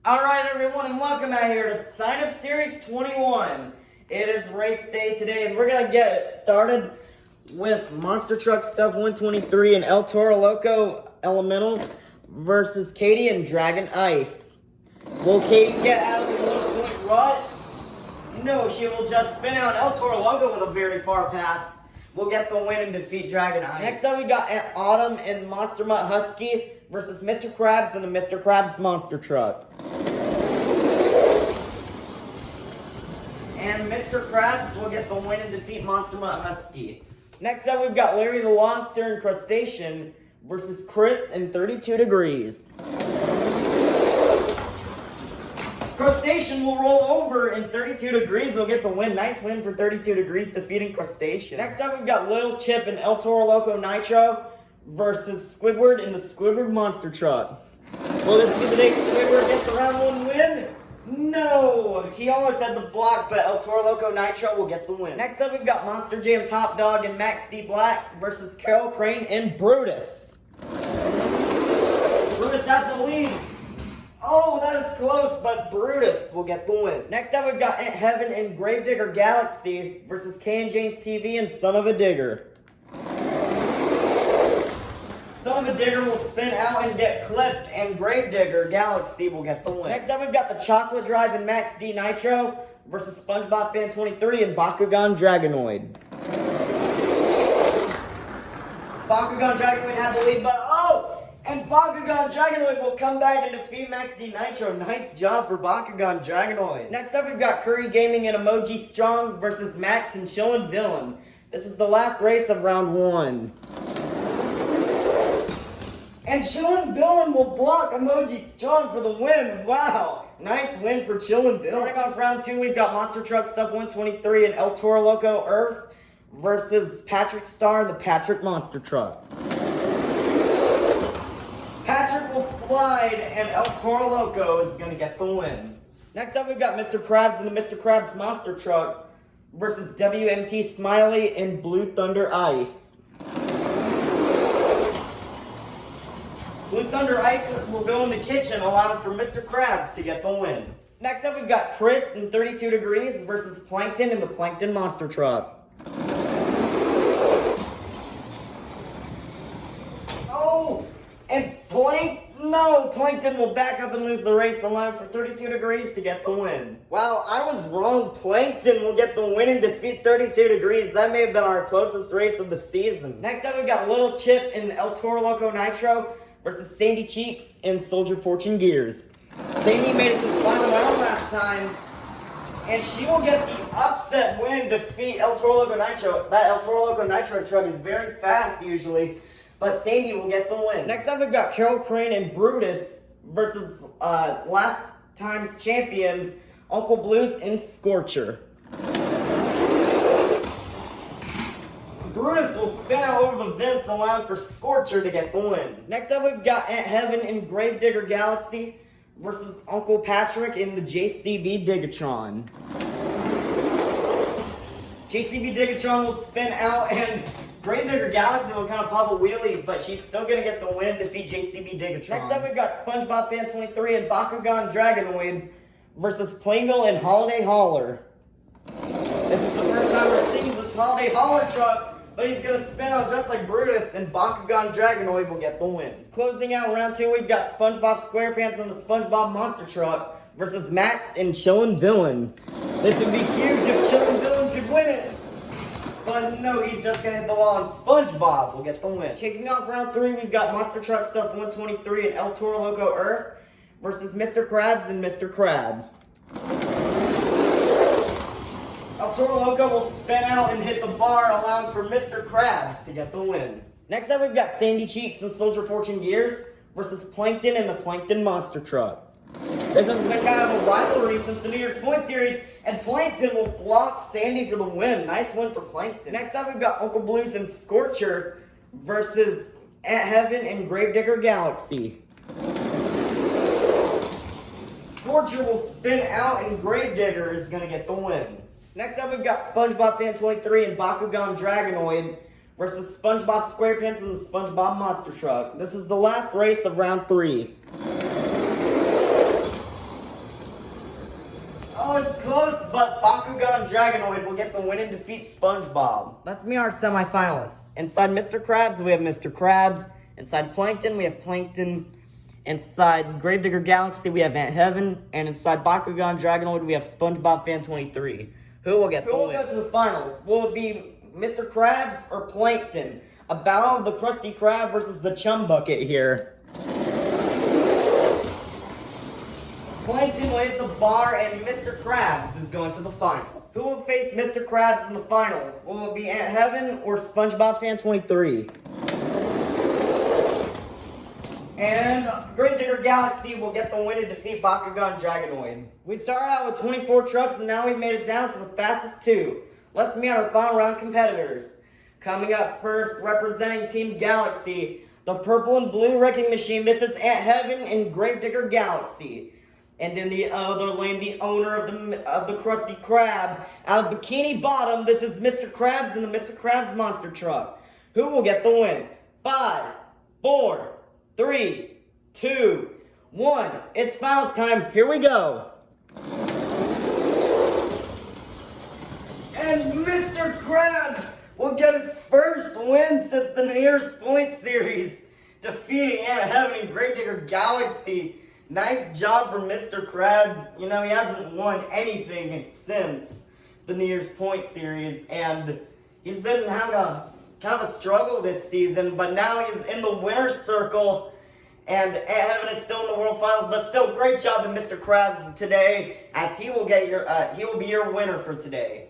Alright everyone, and welcome out here to Sign Up Series 21. It is race day today, and we're going to get it started with Monster Truck Stuff 123 and El Toro Loco Elemental versus Katie and Dragon Ice. Will Katie get out of the 1 point rut? No, she will just spin out. El Toro Loco with a very far pass will get the win and defeat Dragon Ice. Next up we got Autumn and Monster Mutt Husky versus Mr. Krabs and the Mr. Krabs Monster Truck. And Mr. Krabs will get the win and defeat Monster Mutt Husky. Next up, we've got Larry the Lobster and Crustacean versus Chris and 32 Degrees. Crustacean will roll over and 32 Degrees will get the win. Nice win for 32 Degrees defeating Crustacean. Next up, we've got Little Chip and El Toro Loco Nitro versus Squidward in the Squidward Monster Truck. Will this be the day Squidward gets the round 1 win? No! He almost had the block, but El Toro Loco Nitro will get the win. Next up, we've got Monster Jam Top Dog and Max D Black versus Carol Crane and Brutus. Brutus has the lead. Oh, that is close, but Brutus will get the win. Next up, we've got Aunt Heaven and Gravedigger Galaxy versus Kay and James TV and Son of a Digger. Son of a Digger will spin out and get clipped, and Gravedigger Galaxy will get the win. Next up, we've got the Chocolate Drive and Max D Nitro versus SpongeBob Fan 23 and Bakugan Dragonoid. Bakugan Dragonoid had the lead, but and Bakugan Dragonoid will come back and defeat Max D Nitro. Nice job for Bakugan Dragonoid. Next up, we've got Curry Gaming and Emoji Strong versus Max and Chillin' Villain. This is the last race of round 1. And Chillin' Villain will block Emoji Strong for the win. Wow. Nice win for Chillin' Villain. Starting off round 2, we've got Monster Truck Stuff 123 and El Toro Loco Earth versus Patrick Star and the Patrick Monster Truck. Patrick will slide and El Toro Loco is going to get the win. Next up, we've got Mr. Krabs and the Mr. Krabs Monster Truck versus WMT Smiley and Blue Thunder Ice. Blue Thunder Ice will go in the kitchen, allowing for Mr. Krabs to get the win. Next up, we've got Chris and 32 Degrees versus Plankton and the Plankton Monster Truck. Oh, and Plankton will back up and lose the race, allowing for 32 Degrees to get the win. Wow, I was wrong. Plankton will get the win and defeat 32 Degrees. That may have been our closest race of the season. Next up, we've got Little Chip and El Toro Loco Nitro versus Sandy Cheeks and Soldier Fortune Gears. Sandy made it to the final round last time, and she will get the upset win, defeat El Toro Loco Nitro. That El Toro Loco Nitro truck is very fast usually, but Sandy will get the win. Next up, we've got Carol Crane and Brutus versus last time's champion, Uncle Blues and Scorcher. Brutus will spin out over the vents, allowing for Scorcher to get the win. Next up, we've got Aunt Heaven and Gravedigger Galaxy versus Uncle Patrick in the JCB Digatron. JCB Digatron will spin out, and Gravedigger Galaxy will kind of pop a wheelie, but she's still going to get the win, defeat JCB Digatron. Next up, we've got SpongeBob Fan 23 and Bakugan Dragonoid versus Plingle and Holiday Hauler. This is the first time we're seeing this Holiday Hauler truck, but he's going to spin out just like Brutus, and Bakugan Dragonoid will get the win. Closing out round 2, we've got SpongeBob SquarePants and the SpongeBob Monster Truck versus Max and Chillin' Villain. This would be huge if Chillin' Villain could win it. But no, he's just going to hit the wall, and SpongeBob will get the win. Kicking off round 3, we've got Monster Truck Stuff 123 and El Toro Loco Earth versus Mr. Krabs and Mr. Krabs. El Toro Loco will spin out and hit the bar, allowing for Mr. Krabs to get the win. Next up, we've got Sandy Cheeks and Soldier Fortune Gears versus Plankton and the Plankton Monster Truck. This has been kind of a rivalry since the New Year's Point Series, and Plankton will block Sandy for the win. Nice win for Plankton. Next up, we've got Uncle Blues and Scorcher versus Aunt Heaven and Gravedigger Galaxy. Scorcher will spin out, and Gravedigger is going to get the win. Next up, we've got SpongeBob Fan 23 and Bakugan Dragonoid versus SpongeBob SquarePants and the SpongeBob Monster Truck. This is the last race of round 3. but Bakugan Dragonoid will get the win and defeat SpongeBob. Let's meet our semifinalists. Inside Mr. Krabs, we have Mr. Krabs. Inside Plankton, we have Plankton. Inside Gravedigger Galaxy, we have Ant Heaven. And inside Bakugan Dragonoid, we have SpongeBob Fan 23. Who will get the win? Who will go to the finals? Will it be Mr. Krabs or Plankton? A battle of the Krusty Krab versus the Chum Bucket here. Plankton will hit the bar and Mr. Krabs is going to the finals. Who will face Mr. Krabs in the finals? Will it be Ant Heaven or SpongeBob Fan 23? And Gravedigger Galaxy will get the win and defeat Bakugan Dragonoid. We started out with 24 trucks and now we've made it down to the fastest 2. Let's meet our final round competitors. Coming up first, representing Team Galaxy, the purple and blue wrecking machine. This is Ant Heaven and Gravedigger Galaxy. And in the other lane, the owner of the Krusty Krab. Out of Bikini Bottom, this is Mr. Krabs and the Mr. Krabs monster truck. Who will get the win? 5, 4, 3, 2, 1. It's finals time. Here we go. And Mr. Krabs will get his first win since the nearest point series, defeating Ant Heaven and Gravedigger Galaxy. Nice job for Mr. Krabs. You know, he hasn't won anything since the nearest point series, and he's been having a kind of a struggle this season, but now he's in the winner's circle, and Ant Heaven is still in the World Finals, but still great job to Mr. Krabs today, as he will get he will be your winner for today.